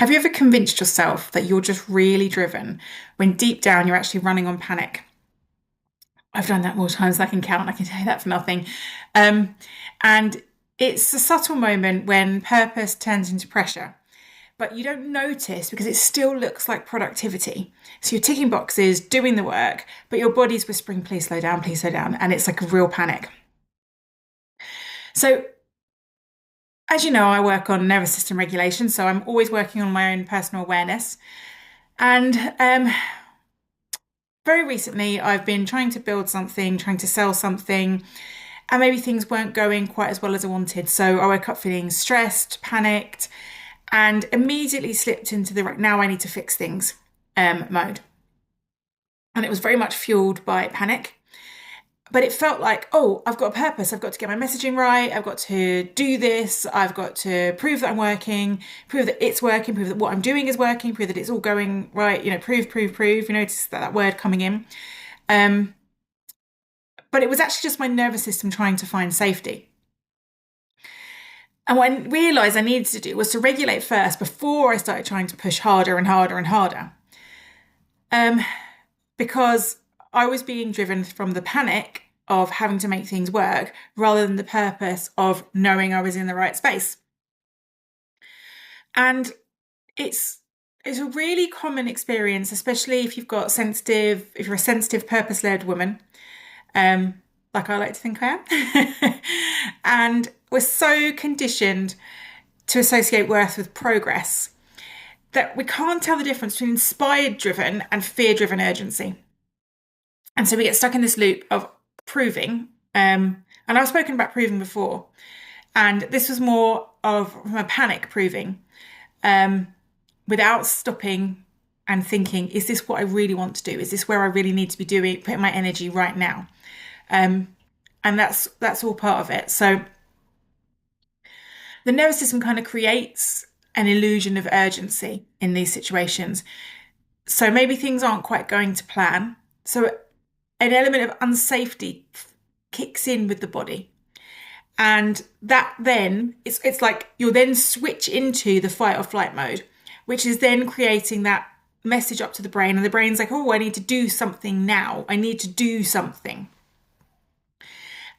Have you ever convinced yourself that you're just really driven when deep down you're actually running on panic? I've done that more times than I can count. I can tell you that for nothing. Um, and it's a subtle moment when purpose turns into pressure, but you don't notice because it still looks like productivity. So you're ticking boxes, doing the work, but your body's whispering, please slow down, please slow down. And it's like a real panic. So, as you know, I work on nervous system regulation, so I'm always working on my own personal awareness. And very recently, I've been trying to build something, trying to sell something, and maybe things weren't going quite as well as I wanted. So I woke up feeling stressed, panicked, and immediately slipped into the now I need to fix things mode. And it was very much fueled by panic. But it felt like, oh, I've got a purpose. I've got to get my messaging right. I've got to do this. I've got to prove that I'm working, prove that it's working, prove that what I'm doing is working, prove that it's all going right. Prove. You notice that word coming in. But it was actually just my nervous system trying to find safety. And what I realised I needed to do was to regulate first before I started trying to push harder and harder and harder. Because I was being driven from the panic of having to make things work rather than the purpose of knowing I was in the right space. And it's a really common experience, especially if you're a sensitive, purpose-led woman, like I like to think I am. And we're so conditioned to associate worth with progress that we can't tell the difference between inspired-driven and fear-driven urgency. And so we get stuck in this loop of proving. And I've spoken about proving before. And this was more of from a panic proving, without stopping and thinking, is this what I really want to do? Is this where I really need to be putting my energy right now? And that's all part of it. So the nervous system kind of creates an illusion of urgency in these situations. So maybe things aren't quite going to plan. So an element of unsafety kicks in with the body. And that then, it's like you'll then switch into the fight or flight mode, which is then creating that message up to the brain. And the brain's like, oh, I need to do something now. I need to do something.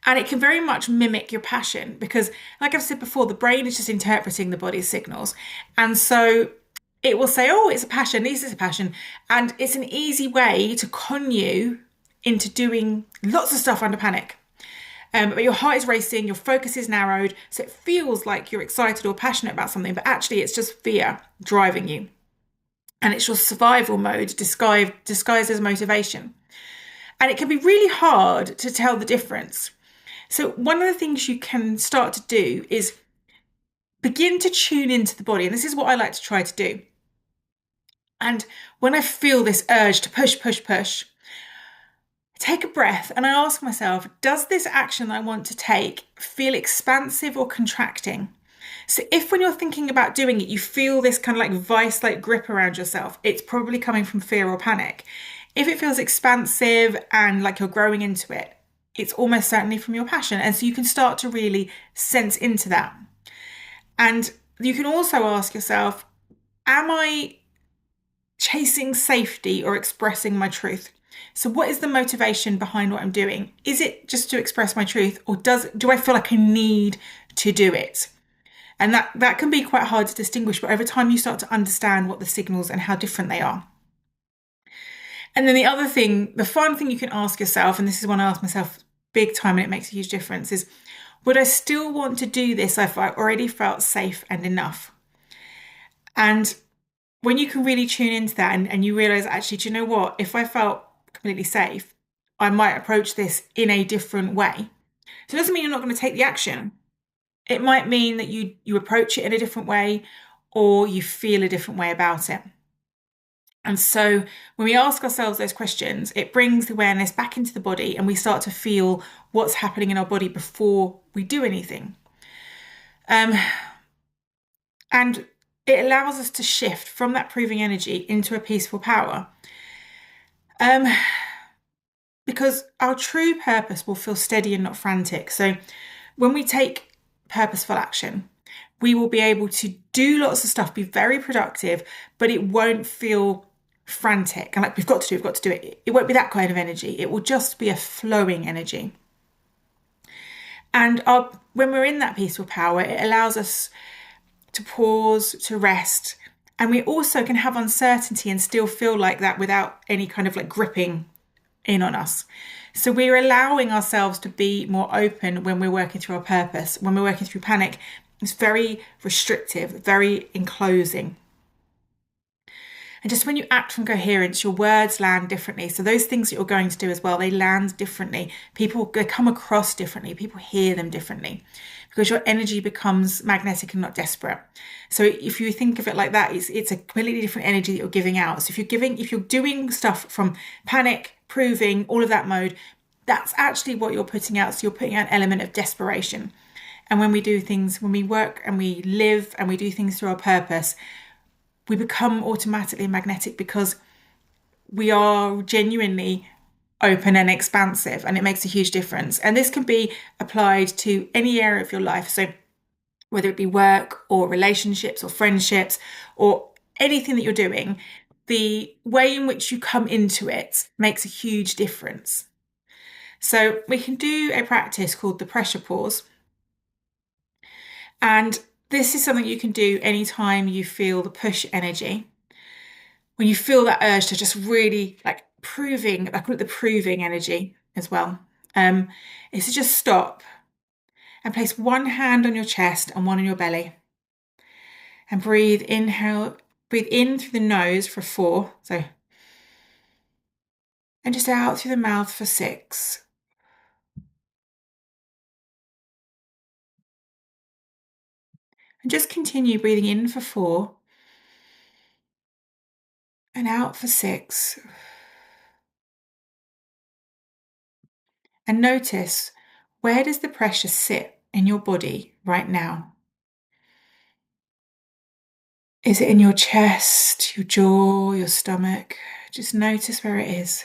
And it can very much mimic your passion because, like I've said before, the brain is just interpreting the body's signals. And so it will say, oh, it's a passion, this is a passion. And it's an easy way to con you into doing lots of stuff under panic. But your heart is racing, your focus is narrowed, so it feels like you're excited or passionate about something, but actually it's just fear driving you. And it's your survival mode disguised as motivation. And it can be really hard to tell the difference. So one of the things you can start to do is begin to tune into the body. And this is what I like to try to do. And when I feel this urge to push, take a breath and I ask myself, does this action I want to take feel expansive or contracting? So if when you're thinking about doing it, you feel this kind of like vice-like grip around yourself, it's probably coming from fear or panic. If it feels expansive and like you're growing into it, it's almost certainly from your passion. And so you can start to really sense into that. And you can also ask yourself, am I chasing safety or expressing my truth? So what is the motivation behind what I'm doing? Is it just to express my truth, or do I feel like I need to do it? And that can be quite hard to distinguish, but over time you start to understand what the signals and how different they are. And then the fun thing you can ask yourself, and this is one I ask myself big time and it makes a huge difference, is would I still want to do this if I already felt safe and enough? And when you can really tune into that and you realize, actually, do you know what? If I felt completely safe, I might approach this in a different way. So it doesn't mean you're not going to take the action. It might mean that you approach it in a different way or you feel a different way about it. And so when we ask ourselves those questions, it brings the awareness back into the body and we start to feel what's happening in our body before we do anything. And it allows us to shift from that proving energy into a peaceful power. Because our true purpose will feel steady and not frantic. So when we take purposeful action, we will be able to do lots of stuff, be very productive, but it won't feel frantic and like we've got to do it. It won't be that kind of energy. It will just be a flowing energy. And when we're in that peaceful power, it allows us to pause, to rest. And we also can have uncertainty and still feel like that without any kind of like gripping in on us. So we're allowing ourselves to be more open when we're working through our purpose. When we're working through panic, it's very restrictive, very enclosing. And just when you act from coherence, your words land differently. So those things that you're going to do as well, they land differently. They come across differently. People hear them differently because your energy becomes magnetic and not desperate. So if you think of it like that, it's a completely different energy that you're giving out. So if you're doing stuff from panic, proving, all of that mode, that's actually what you're putting out. So you're putting out an element of desperation. And when we do things, when we work and we live and we do things through our purpose, we become automatically magnetic because we are genuinely open and expansive, and it makes a huge difference. And this can be applied to any area of your life. So whether it be work or relationships or friendships or anything that you're doing, the way in which you come into it makes a huge difference. So we can do a practice called the pressure pause. And this is something you can do anytime you feel the push energy. When you feel that urge to just really like proving, I call it the proving energy as well, is to just stop and place one hand on your chest and one on your belly. And breathe in through the nose for 4. So, and just out through the mouth for 6. And just continue breathing in for 4 and out for 6. And notice, where does the pressure sit in your body right now? Is it in your chest, your jaw, your stomach? Just notice where it is.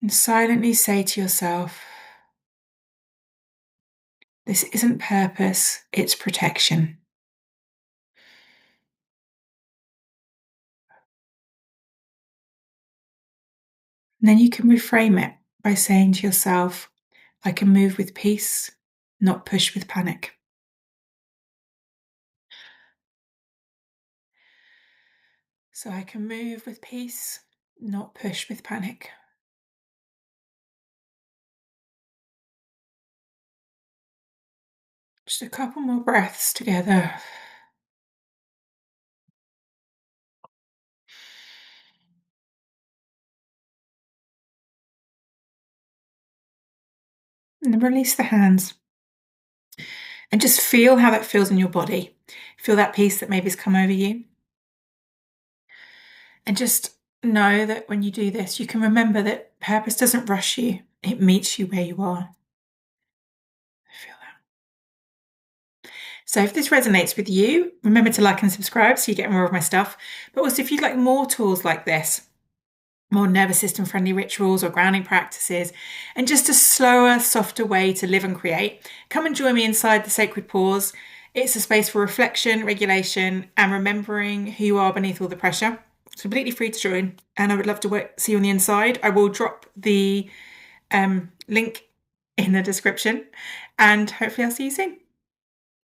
And silently say to yourself, this isn't purpose, it's protection. And then you can reframe it by saying to yourself, I can move with peace, not push with panic. So I can move with peace, not push with panic. Just a couple more breaths together. And then release the hands. And just feel how that feels in your body. Feel that peace that maybe has come over you. And just know that when you do this, you can remember that purpose doesn't rush you. It meets you where you are. Feel that. So if this resonates with you, remember to like and subscribe so you get more of my stuff. But also if you'd like more tools like this, more nervous system friendly rituals or grounding practices, and just a slower, softer way to live and create, come and join me inside the Sacred Pause. It's a space for reflection, regulation, and remembering who you are beneath all the pressure. It's completely free to join, and I would love to see you on the inside. I will drop the link in the description, and hopefully I'll see you soon.